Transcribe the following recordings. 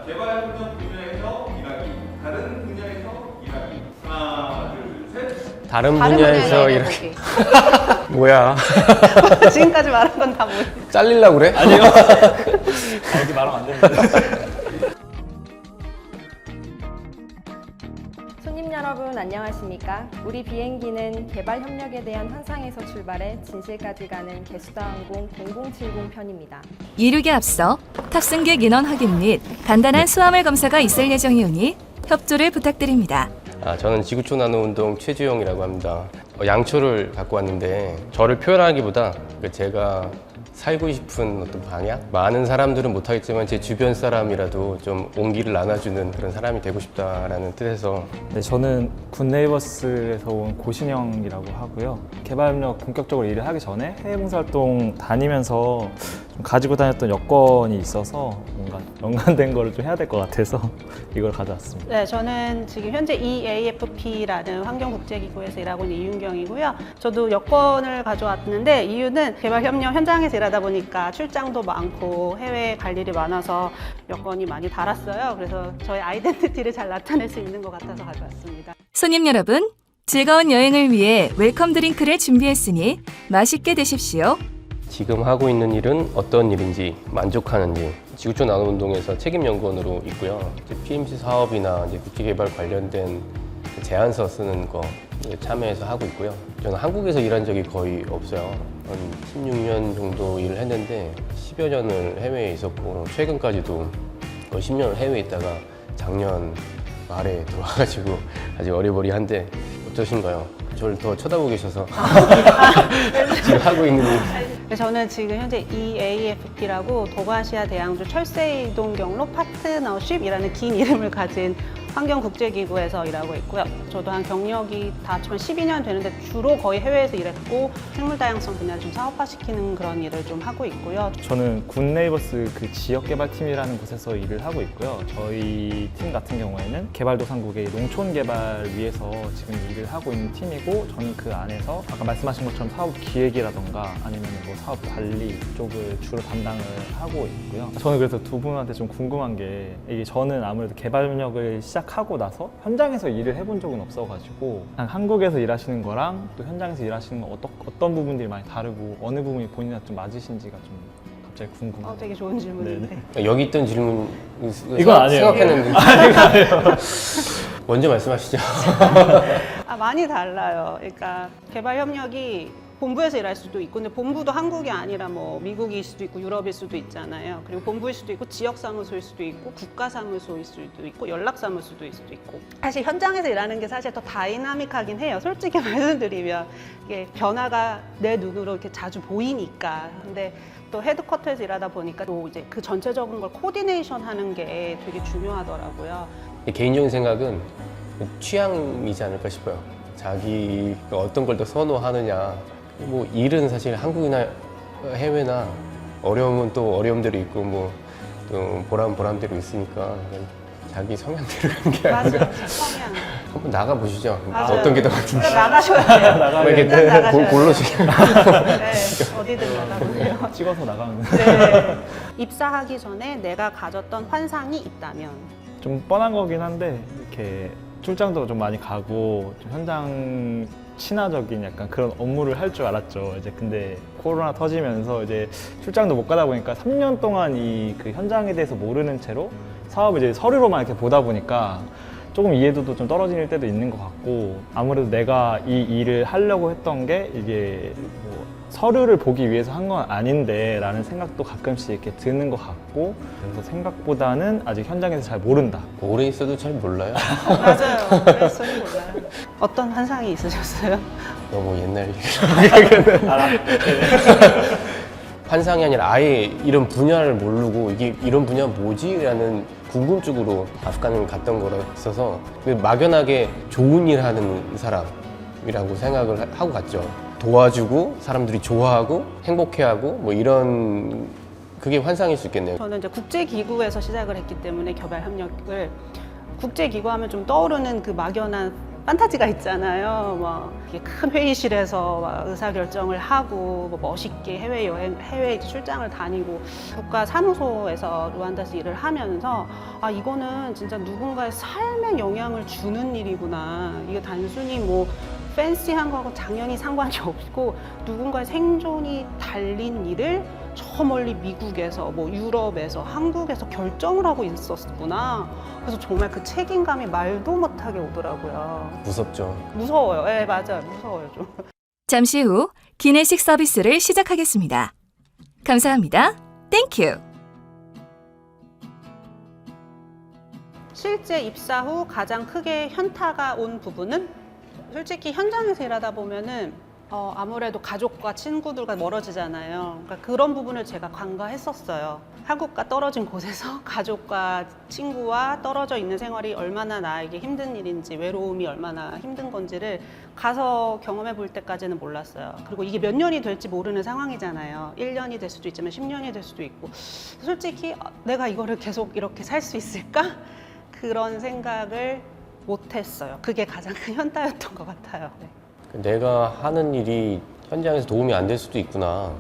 개발협력 분야에서 일하기, 다른 분야에서 일하기. 하나, 둘, 셋. 다른 다른 분야에서 분야에 이렇게 일해보기. 뭐야? 지금까지 말한 건 다 뭐예요? 잘리려고 그래? 아니요. 여기 말하면 안 됩니다. 손님 여러분 안녕하십니까? 우리 비행기는 개발 협력에 대한 환상에서 출발해 진실까지 가는 개수다항공 0070 편입니다. 이륙에 앞서 탑승객 인원 확인 및 간단한 수화물 검사가 있을 예정이오니 협조를 부탁드립니다. 저는 지구촌 나노운동 최주영이라고 합니다. 양초를 갖고 왔는데 저를 표현하기보다 제가 살고 싶은 어떤 방향? 많은 사람들은 못하겠지만 제 주변 사람이라도 좀 온기를 나눠주는 그런 사람이 되고 싶다라는 뜻에서. 네, 저는 굿네이버스에서 온 고신영이라고 하고요. 개발협력 본격적으로 일을 하기 전에 해외 봉사활동 다니면서 좀 가지고 다녔던 여건이 있어서 뭔가 연관된 거를 좀 해야 될 것 같아서 이걸 가져왔습니다. 네, 저는 지금 현재 EAFP라는 환경국제기구에서 일하고 있는 이윤경이고요. 저도 여권을 가져왔는데 이유는 개발협력 현장에서 일하다 보니까 출장도 많고 해외에 갈 일이 많아서 여건이 많이 달았어요. 그래서 저의 아이덴티티를 잘 나타낼 수 있는 것 같아서 가져왔습니다. 손님 여러분, 즐거운 여행을 위해 웰컴 드링크를 준비했으니 맛있게 드십시오. 지금 하고 있는 일은 어떤 일인지 만족하는지 지구촌 나노운동에서 책임연구원으로 있고요. PMC 사업이나 국제개발 관련된 제안서 쓰는 거 참여해서 하고 있고요. 저는 한국에서 일한 적이 거의 없어요. 한 16년 정도 일을 했는데 10여 년을 해외에 있었고 최근까지도 거의 10년을 해외에 있다가 작년 말에 들어와가지고 아직 어리버리한데 어떠신가요? 저를 더 쳐다보고 계셔서 지금 하고 있는 일. 저는 지금 현재 EAFP라고 동아시아 대양주 철새 이동 경로 파트너십이라는 긴 이름을 가진 환경국제기구에서 일하고 있고요. 저도 한 경력이 다 합치면 12년 되는데 주로 거의 해외에서 일했고 생물 다양성 분야를 좀 사업화시키는 그런 일을 좀 하고 있고요. 저는 굿네이버스 그 지역개발팀이라는 곳에서 일을 하고 있고요. 저희 팀 같은 경우에는 개발도상국의 농촌 개발 위해서 지금 일을 하고 있는 팀이고 저는 그 안에서 아까 말씀하신 것처럼 사업 기획이라던가 아니면 뭐 사업 관리 쪽을 주로 담당을 하고 있고요. 저는 그래서 두 분한테 좀 궁금한 게 이게 저는 아무래도 개발력을 시작하고 나서 현장에서 일을 해본 적은 없어가지고 한국에서 일하시는 거랑 또 현장에서 일하시는 건 어떤 부분들이 많이 다르고 어느 부분이 본인한테 좀 맞으신지가 좀 갑자기 궁금해요. 되게 좋은 질문인데. 여기 있던 질문 이건 아니에요. 생각했는데 먼저 말씀하시죠. 많이 달라요. 그러니까 개발 협력이 본부에서 일할 수도 있고, 근데 본부도 한국이 아니라 뭐 미국일 수도 있고 유럽일 수도 있잖아요. 그리고 본부일 수도 있고 지역사무소일 수도 있고 국가사무소일 수도 있고 연락사무소일 수도 있고. 사실 현장에서 일하는 게 사실 더 다이나믹하긴 해요. 솔직히 말씀드리면 이게 변화가 내 눈으로 이렇게 자주 보이니까. 근데 또 헤드쿼터에서 일하다 보니까 또 이제 그 전체적인 걸 코디네이션 하는 게 되게 중요하더라고요. 개인적인 생각은 취향이지 않을까 싶어요. 자기가 어떤 걸 더 선호하느냐. 뭐 일은 사실 한국이나 해외나 어려움은 또 어려움대로 있고 뭐 또 보람대로 있으니까 자기 성향대로 가는 게 아니라 맞아요. 성향. 한번 나가 보시죠. 맞아요. 어떤 게 더 맞는지. 나가셔야 돼요. 나가야 이렇게 일단 나가셔야 골로지. 네, 어디든 나가보세요. 찍어서 나가면 네. 입사하기 전에 내가 가졌던 환상이 있다면 좀 뻔한 거긴 한데 이렇게 출장도 좀 많이 가고 좀 현장 친화적인 약간 그런 업무를 할 줄 알았죠. 이제 근데 코로나 터지면서 이제 출장도 못 가다 보니까 3년 동안 이 그 현장에 대해서 모르는 채로 사업을 이제 서류로만 이렇게 보다 보니까 조금 이해도도 좀 떨어질 때도 있는 것 같고 아무래도 내가 이 일을 하려고 했던 게 이게 뭐 서류를 보기 위해서 한 건 아닌데 라는 생각도 가끔씩 이렇게 드는 것 같고 그래서 생각보다는 아직 현장에서 잘 모른다. 오래 있어도 잘 몰라요. 맞아요. 그래서 몰라요. 어떤 환상이 있으셨어요? 너무 옛날 환상이 아니라 아예 이런 분야를 모르고 이게 이런 분야 뭐지? 라는 궁금증으로 아프간을 갔던 거라 있어서 막연하게 좋은 일 하는 사람이라고 생각을 하고 갔죠. 도와주고 사람들이 좋아하고 행복해하고 뭐 이런 그게 환상일 수 있겠네요. 저는 이제 국제기구에서 시작을 했기 때문에 개발 협력을 국제기구 하면 좀 떠오르는 그 막연한 판타지가 있잖아요. 막 이렇게 큰 회의실에서 막 의사결정을 하고 뭐 멋있게 해외 출장을 다니고 국가 사무소에서 루안다에서 일을 하면서 아 이거는 진짜 누군가의 삶에 영향을 주는 일이구나. 이게 단순히 뭐 팬시한 거하고 당연히 상관이 없고 누군가의 생존이 달린 일을 저 멀리 미국에서 뭐 유럽에서 한국에서 결정을 하고 있었구나. 그래서 정말 그 책임감이 말도 못하게 오더라고요. 무섭죠. 무서워요. 네, 맞아요. 무서워요, 좀. 잠시 후 기내식 서비스를 시작하겠습니다. 감사합니다. 땡큐. 실제 입사 후 가장 크게 현타가 온 부분은 솔직히 현장에서 일하다 보면은 아무래도 가족과 친구들과 멀어지잖아요. 그러니까 그런 부분을 제가 간과했었어요. 한국과 떨어진 곳에서 가족과 친구와 떨어져 있는 생활이 얼마나 나에게 힘든 일인지, 외로움이 얼마나 힘든 건지를 가서 경험해 볼 때까지는 몰랐어요. 그리고 이게 몇 년이 될지 모르는 상황이잖아요. 1년이 될 수도 있지만 10년이 될 수도 있고. 솔직히 내가 이거를 계속 이렇게 살 수 있을까? 그런 생각을 못했어요. 그게 가장 큰 현타였던 것 같아요. 네. 내가 하는 일이 현장에서 도움이 안 될 수도 있구나.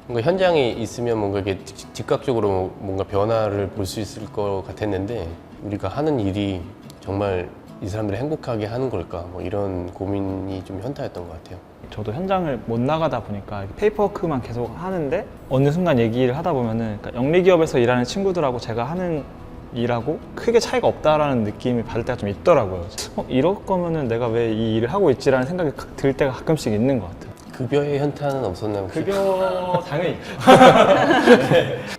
뭔가 현장에 있으면 뭔가 이게 즉각적으로 뭔가 변화를 볼 수 있을 것 같았는데 우리가 하는 일이 정말 이 사람들을 행복하게 하는 걸까? 뭐 이런 고민이 좀 현타였던 것 같아요. 저도 현장을 못 나가다 보니까 페이퍼워크만 계속 하는데 어느 순간 얘기를 하다 보면은 그러니까 영리기업에서 일하는 친구들하고 제가 하는 일하고 크게 차이가 없다라는 느낌을 받을 때가 좀 있더라고요. 이럴 거면은 내가 왜 이 일을 하고 있지라는 생각이 들 때가 가끔씩 있는 것 같아요. 급여의 현타는 없었나요? 혹시? 급여 당연히 있죠.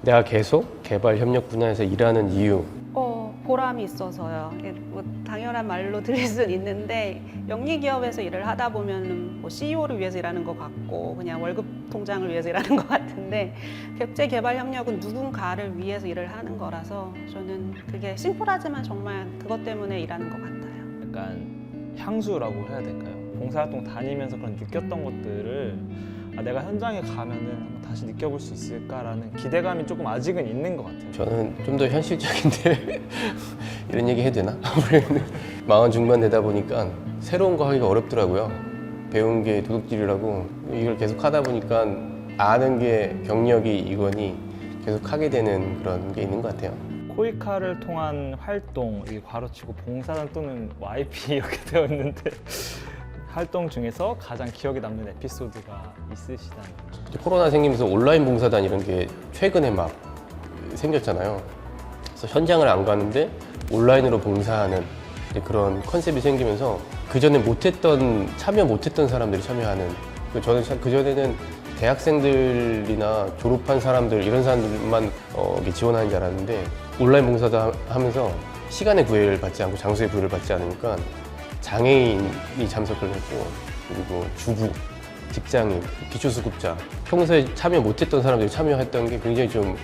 내가 계속 개발 협력 분야에서 일하는 이유. 보람이 있어서요. 이게 뭐 당연한 말로 들릴 수는 있는데 영리기업에서 일을 하다 보면 뭐 CEO를 위해서 일하는 것 같고 그냥 월급 통장을 위해서 일하는 것 같은데 국제개발협력은 누군가를 위해서 일을 하는 거라서 저는 그게 심플하지만 정말 그것 때문에 일하는 것 같아요. 약간 향수라고 해야 될까요? 봉사활동 다니면서 그런 느꼈던 것들을 내가 현장에 가면은 한번 다시 느껴볼 수 있을까라는 기대감이 조금 아직은 있는 것 같아요. 저는 좀 더 현실적인데 이런 얘기 해도 되나? 아무래도 40 중반 되다 보니까 새로운 거 하기가 어렵더라고요. 배운 게 도둑질이라고 이걸 계속 하다 보니까 아는 게 경력이 이거니 계속 하게 되는 그런 게 있는 것 같아요. 코이카를 통한 활동, 이 괄호치고 봉사단 또는 YP 이렇게 되어 있는데 활동 중에서 가장 기억에 남는 에피소드가 있으시다면? 코로나 생기면서 온라인 봉사단 이런 게 최근에 막 생겼잖아요. 그래서 현장을 안 가는데 온라인으로 봉사하는 그런 컨셉이 생기면서 그전에 참여 못했던 사람들이 참여하는. 저는 그전에는 대학생들이나 졸업한 사람들 이런 사람들만 지원하는 줄 알았는데 온라인 봉사단 하면서 시간의 구애를 받지 않고 장소의 구애를 받지 않으니까 장애인이 참석을 했고 그리고 주부, 직장인, 기초수급자 평소에 참여 못했던 사람들이 참여했던 게 굉장히 좀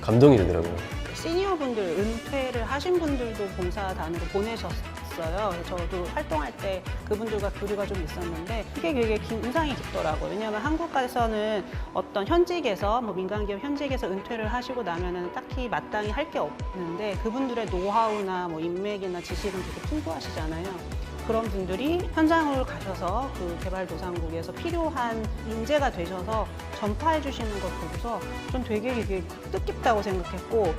감동이 되더라고요. 시니어분들, 은퇴를 하신 분들도 봉사단으로 보내셨어요. 그래서 저도 활동할 때 그분들과 교류가 좀 있었는데 그게 되게 인상이 깊더라고요. 왜냐하면 한국에서는 어떤 현직에서 뭐 민간기업 현직에서 은퇴를 하시고 나면은 딱히 마땅히 할 게 없는데 그분들의 노하우나 뭐 인맥이나 지식은 되게 풍부하시잖아요. 그런 분들이 현장을 가셔서 그 개발도상국에서 필요한 인재가 되셔서 전파해 주시는 걸 보고서 전 되게 이게 뜻깊다고 생각했고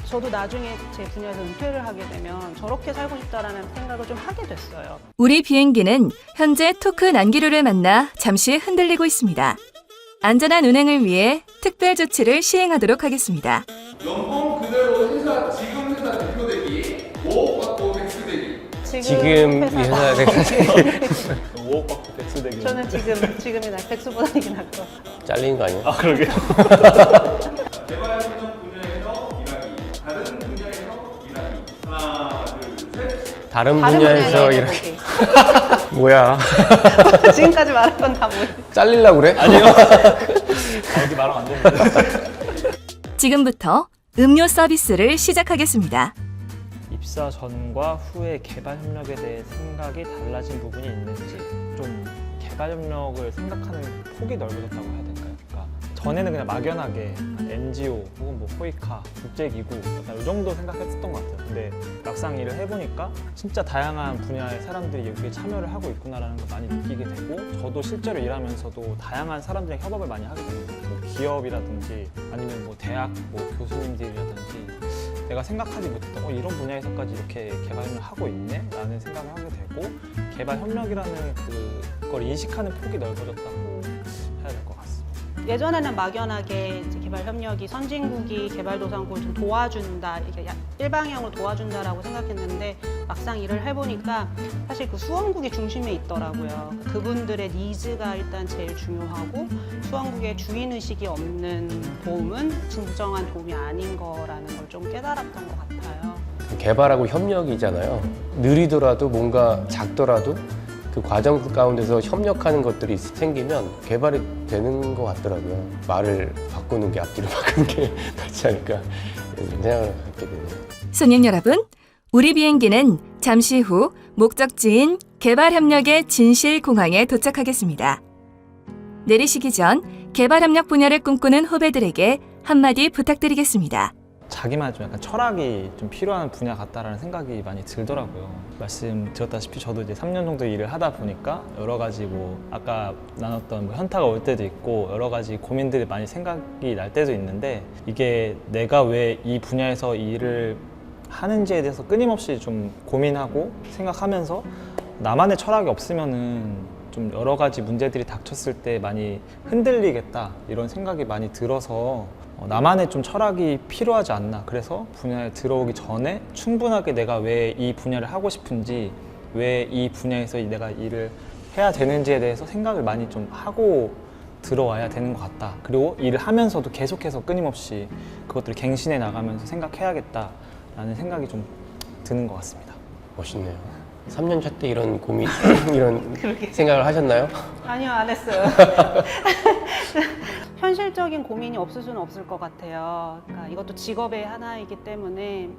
저도 나중에 제 분야에서 은퇴를 하게 되면 저렇게 살고 싶다라는 생각을 좀 하게 됐어요. 우리 비행기는 현재 토크 난기류를 만나 잠시 흔들리고 있습니다. 안전한 운행을 위해 특별 조치를 시행하도록 하겠습니다. 연봉 그대로 지금 회사 대표되기 5억 받고 백수 되기. 지금 이 회사 5억 받고 백수 되기. 저는 지금이 나 백수보다이긴 할 것. 잘리는 거 아니에요? 그러게요. 개발협력 분야에서 일하기, 다른 분야에서 일하기. 하나, 둘, 셋. 다른 다른 분야에서 분야에 이렇게 뭐야? 지금까지 말한 건 다 뭐예요? 잘리려고 그래? 아니요. 여기 말하면 안 되는데. 지금부터 음료 서비스를 시작하겠습니다. 입사 전과 후의 개발 협력에 대해 생각이 달라진 부분이 있는지 좀 개발 협력을 생각하는 폭이 넓어졌다고 해야 될까요? 그러니까 전에는 그냥 막연하게 NGO 혹은 뭐 호이카, 국제기구 약간 이 정도 생각했었던 것 같아요. 근데 막상 일을 해보니까 진짜 다양한 분야의 사람들이 여기에 참여를 하고 있구나라는 걸 많이 느끼게 되고, 저도 실제로 일하면서도 다양한 사람들이랑 협업을 많이 하게 됩니다. 뭐 기업이라든지 아니면 뭐 대학 뭐 교수님들이라든지 내가 생각하지 못했던 이런 분야에서까지 이렇게 개발을 하고 있네? 라는 생각을 하게 되고, 개발 협력이라는 그걸 인식하는 폭이 넓어졌다고 해야 될 것 같습니다. 예전에는 막연하게 이제 개발 협력이 선진국이 개발도상국을 좀 도와준다, 이게 일방향으로 도와준다라고 생각했는데 막상 일을 해보니까 사실 그 수원국이 중심에 있더라고요. 그분들의 니즈가 일단 제일 중요하고, 수원국의 주인 의식이 없는 도움은 진정한 도움이 아닌 거라는 걸 좀 깨달았던 것 같아요. 개발하고 협력이잖아요. 느리더라도 뭔가 작더라도 그 과정 가운데서 협력하는 것들이 생기면 개발이 되는 것 같더라고요. 말을 바꾸는 게 앞뒤로 바꾸는 게 낫지 않을까 이런 생각을 갖게 되네요. 손님 여러분, 우리 비행기는 잠시 후 목적지인 개발협력의 진실공항에 도착하겠습니다. 내리시기 전 개발협력 분야를 꿈꾸는 후배들에게 한마디 부탁드리겠습니다. 자기만의 좀 약간 철학이 좀 필요한 분야 같다라는 생각이 많이 들더라고요. 말씀드렸다시피 저도 이제 3년 정도 일을 하다 보니까 여러 가지 뭐 아까 나눴던 뭐 현타가 올 때도 있고 여러 가지 고민들이 많이 생각이 날 때도 있는데, 이게 내가 왜 이 분야에서 일을 하는지에 대해서 끊임없이 좀 고민하고 생각하면서 나만의 철학이 없으면은 좀 여러 가지 문제들이 닥쳤을 때 많이 흔들리겠다 이런 생각이 많이 들어서 나만의 좀 철학이 필요하지 않나. 그래서 분야에 들어오기 전에 충분하게 내가 왜 이 분야를 하고 싶은지, 왜 이 분야에서 내가 일을 해야 되는지에 대해서 생각을 많이 좀 하고 들어와야 되는 것 같다. 그리고 일을 하면서도 계속해서 끊임없이 그것들을 갱신해 나가면서 생각해야겠다라는 생각이 좀 드는 것 같습니다. 멋있네요. 3년 차 때 이런 고민, 이런 생각을 하셨나요? 아니요, 안 했어요. 현실적인 고민이 없을 수는 없을 것 같아요. 그러니까 이것도 직업의 하나이기 때문에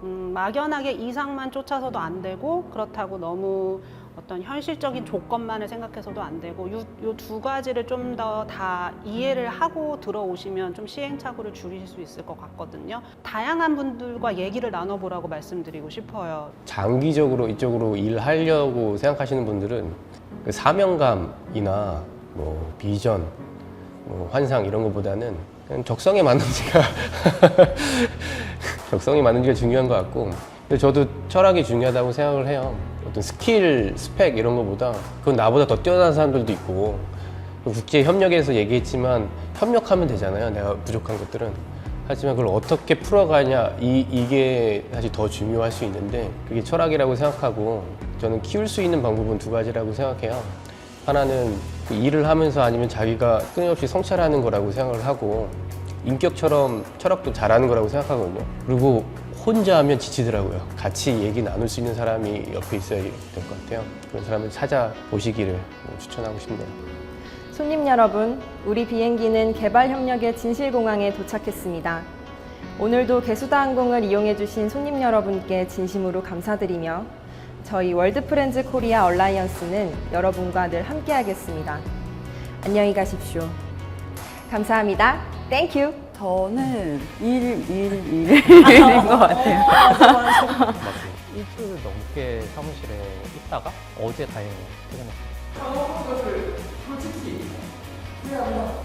막연하게 이상만 쫓아서도 안 되고, 그렇다고 너무 어떤 현실적인 조건만을 생각해서도 안 되고, 요 두 가지를 좀 더 다 이해를 하고 들어오시면 좀 시행착오를 줄이실 수 있을 것 같거든요. 다양한 분들과 얘기를 나눠보라고 말씀드리고 싶어요. 장기적으로 이쪽으로 일하려고 생각하시는 분들은 그 사명감이나 뭐 비전, 뭐 환상 이런 것보다는 그냥 적성에 맞는지가 적성에 맞는지가 중요한 것 같고, 근데 저도 철학이 중요하다고 생각을 해요. 어떤 스킬, 스펙 이런 것보다 그건 나보다 더 뛰어난 사람들도 있고, 국제 협력에서 얘기했지만 협력하면 되잖아요. 내가 부족한 것들은. 하지만 그걸 어떻게 풀어가냐, 이게 사실 더 중요할 수 있는데, 그게 철학이라고 생각하고, 저는 키울 수 있는 방법은 두 가지라고 생각해요. 하나는 그 일을 하면서 아니면 자기가 끊임없이 성찰하는 거라고 생각을 하고, 인격처럼 철학도 잘하는 거라고 생각하거든요. 그리고 혼자 하면 지치더라고요. 같이 얘기 나눌 수 있는 사람이 옆에 있어야 될 것 같아요. 그런 사람을 찾아보시기를 추천하고 싶네요. 손님 여러분, 우리 비행기는 개발협력의 진실공항에 도착했습니다. 오늘도 개수다항공을 이용해주신 손님 여러분께 진심으로 감사드리며, 저희 월드프렌즈 코리아 얼라이언스는 여러분과 늘 함께하겠습니다. 안녕히 가십시오. 감사합니다. 땡큐. 저는 일인 것 같아요. 일주일 넘게 사무실에 있다가 어제 다행히 퇴근했어요.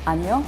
아니요.